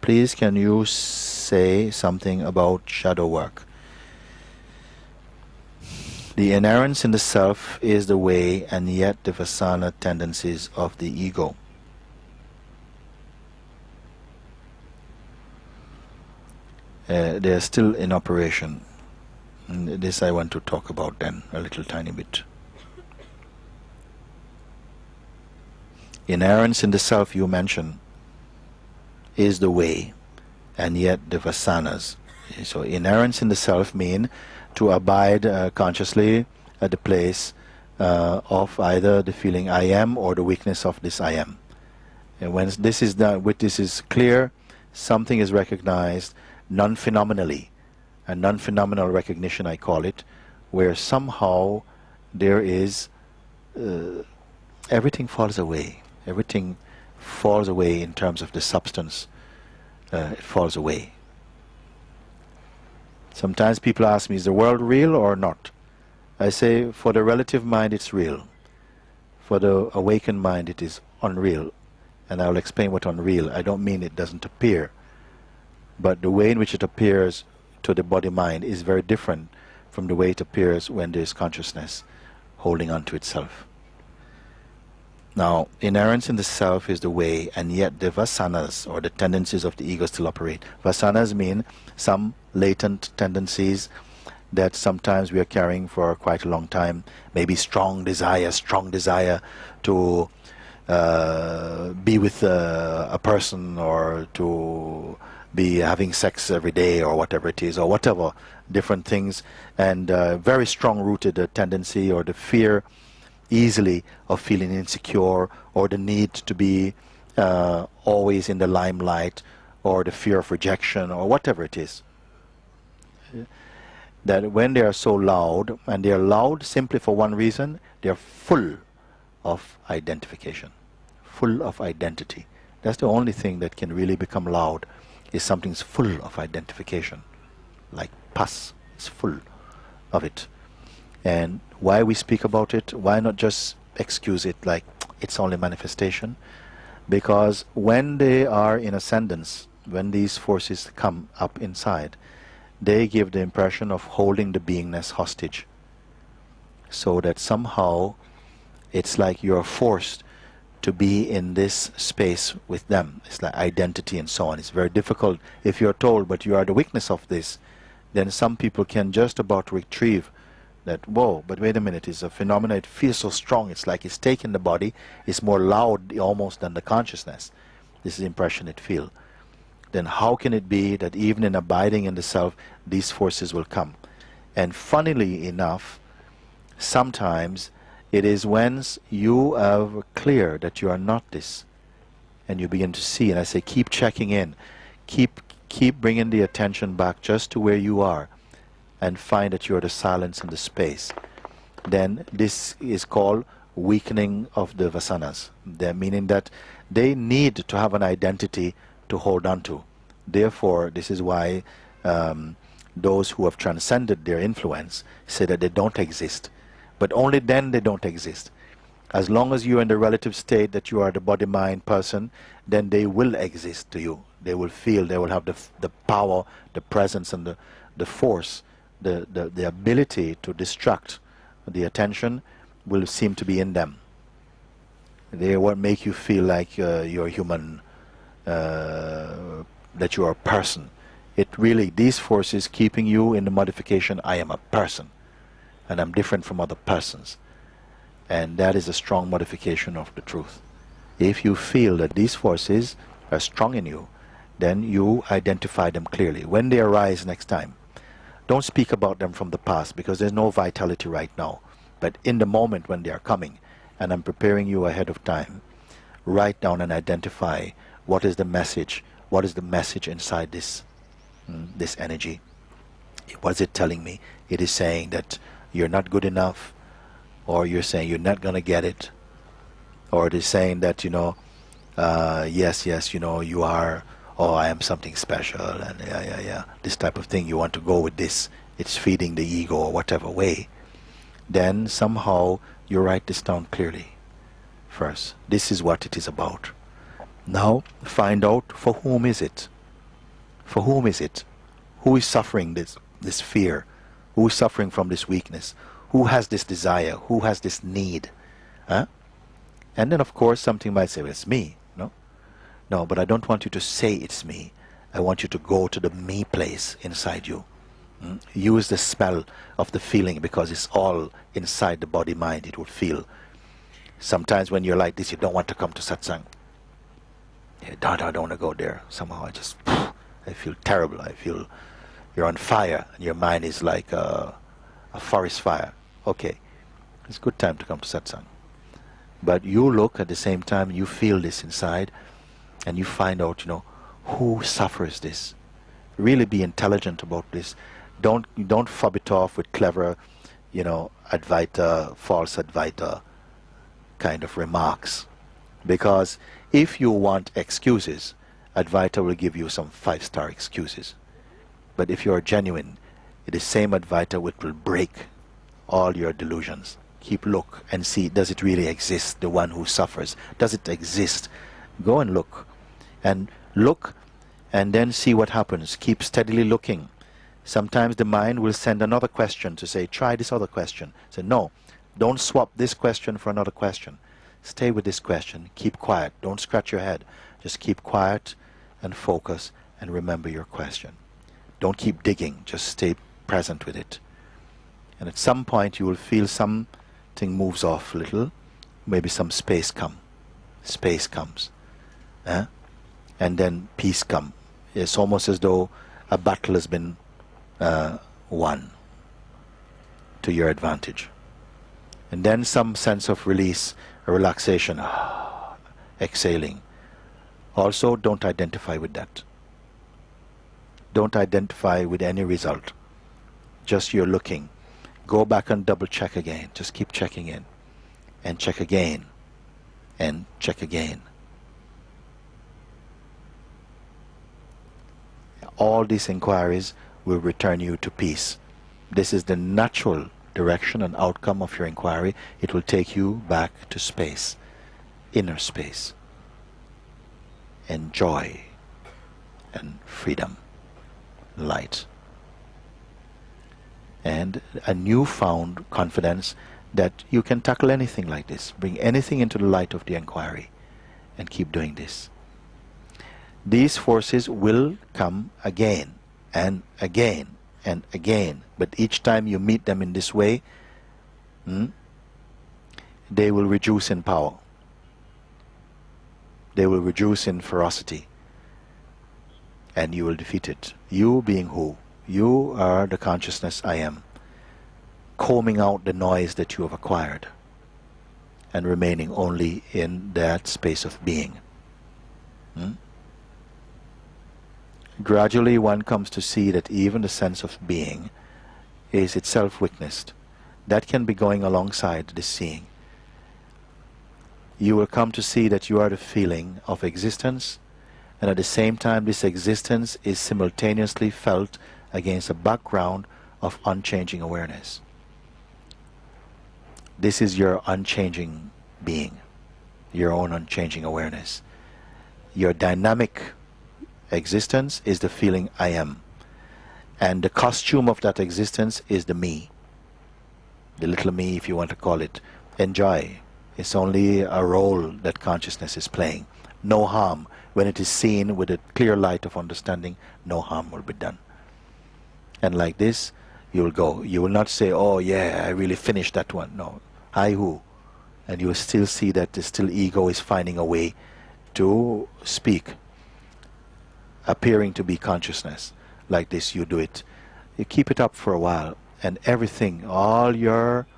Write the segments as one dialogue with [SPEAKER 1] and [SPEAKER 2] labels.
[SPEAKER 1] please can you say something about shadow work? The inerrance in the self is the way, and yet the Vasana tendencies of the ego. They are still in operation. And this I want to talk about then a little tiny bit. Inerrance in the self you mention is the way, and yet the Vasanas. So inerrance in the self mean to abide consciously at the place of either the feeling I am or the weakness of this I am. And when this is done, when this is clear, something is recognized non-phenomenally, a non-phenomenal recognition I call it, where somehow there is everything falls away. Everything falls away in terms of the substance. It falls away. Sometimes people ask me, is the world real or not? I say, for the relative mind it's real. For the awakened mind it is unreal. And I'll explain what unreal. I don't mean it doesn't appear. But the way in which it appears to the body-mind is very different from the way it appears when there is consciousness holding on to itself. Now, inerrance in the self is the way, and yet the vasanas, or the tendencies of the ego, still operate. Vasanas mean some latent tendencies that sometimes we are carrying for quite a long time. Maybe strong desire to be with a person, or to be having sex every day, or whatever it is, or whatever, different things, and very strong-rooted tendency, or the fear easily of feeling insecure, or the need to be always in the limelight, or the fear of rejection, or whatever it is. That when they are so loud, and they are loud simply for one reason, they are full of identification, full of identity. That's the only thing that can really become loud, is something's full of identification. Like pus is full of it. And why we speak about it, why not just excuse it like it's only manifestation? Because when they are in ascendance, when these forces come up inside, they give the impression of holding the beingness hostage. So that somehow it's like you're forced to be in this space with them. It's like identity and so on. It's very difficult if you're told, but you are the weakness of this. Then some people can just about retrieve that, whoa, but wait a minute, it's a phenomenon, it feels so strong, it's like it's taking the body, it's more loud almost than the consciousness. This is the impression it feels. Then how can it be that even in abiding in the self, these forces will come? And funnily enough, sometimes it is when you are clear that you are not this, and you begin to see, and I say keep checking in, keep bringing the attention back just to where you are, and find that you are the silence in the space. Then this is called weakening of the vasanas. Meaning that they need to have an identity to hold on to. Therefore, this is why those who have transcended their influence say that they don't exist. But only then they don't exist. As long as you're in the relative state that you are the body-mind person, then they will exist to you. They will feel, they will have the power, the presence, and the force. The ability to distract the attention will seem to be in them. They will make you feel like you're human, that you are a person. It really, these forces keeping you in the modification, I am a person, and I'm different from other persons. And that is a strong modification of the truth. If you feel that these forces are strong in you, then you identify them clearly. When they arise next time, don't speak about them from the past, because there's no vitality right now. But in the moment when they are coming, and I'm preparing you ahead of time, write down and identify what is the message inside this energy. What is it telling me? It is saying that you're not good enough, or you're saying you're not going to get it, or it is saying that, yes, you are, oh, I am something special, and yeah, this type of thing, you want to go with this, it's feeding the ego or whatever way. Then somehow you write this down clearly first. This is what it is about. Now find out for whom is it. For whom is it? Who is suffering this fear? Who is suffering from this weakness? Who has this desire? Who has this need? Huh? And then of course something might say, well, it's me. No? No, but I don't want you to say it's me. I want you to go to the me place inside you. Use the smell of the feeling, because it's all inside the body mind. It will feel. Sometimes when you're like this, you don't want to come to satsang. I don't want to go there. Somehow I feel terrible. I feel you're on fire and your mind is like a forest fire. Okay, it's a good time to come to satsang. But you look at the same time, you feel this inside, and you find out, who suffers this. Really be intelligent about this. Don't fob it off with clever, Advaita, false Advaita kind of remarks. Because if you want excuses, Advaita will give you some 5-star excuses. But if you are genuine, the same Advaita will break all your delusions. Keep look and see, does it really exist, the one who suffers? Does it exist? Go and look. And look and then see what happens. Keep steadily looking. Sometimes the mind will send another question to say, try this other question. Say, no, don't swap this question for another question. Stay with this question. Keep quiet. Don't scratch your head. Just keep quiet and focus and remember your question. Don't keep digging. Just stay present with it. And at some point you will feel something moves off a little. Maybe some space comes. And then peace comes. It's almost as though a battle has been won to your advantage. And then some sense of release, a relaxation, exhaling. Also, don't identify with that. Don't identify with any result. Just you're looking. Go back and double check again. Just keep checking in. And check again. And check again. All these inquiries will return you to peace. This is the natural direction and outcome of your inquiry. It will take you back to space, inner space, and joy, and freedom, light, and a newfound confidence that you can tackle anything like this. Bring anything into the light of the inquiry and keep doing this. These forces will come again and again and again, but each time you meet them in this way, they will reduce in power. They will reduce in ferocity, and you will defeat it. You being who? You are the consciousness I am, combing out the noise that you have acquired and remaining only in that space of being. Gradually one comes to see that even the sense of being is itself witnessed. That can be going alongside this seeing. You will come to see that you are the feeling of existence, and at the same time this existence is simultaneously felt against a background of unchanging awareness. This is your unchanging being, your own unchanging awareness. Your dynamic existence is the feeling I am, and the costume of that existence is the me, the little me, if you want to call it. Enjoy. It's only a role that consciousness is playing. No harm. When it is seen with a clear light of understanding, no harm will be done. And like this, you will go. You will not say, oh yeah, I really finished that one. No. I who? And you will still see that the still ego is finding a way to speak, appearing to be consciousness. Like this, you do it. You keep it up for a while, and everything, all your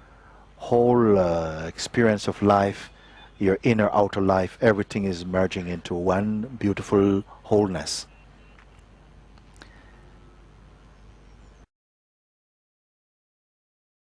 [SPEAKER 1] whole experience of life, your inner outer life, everything is merging into one beautiful wholeness.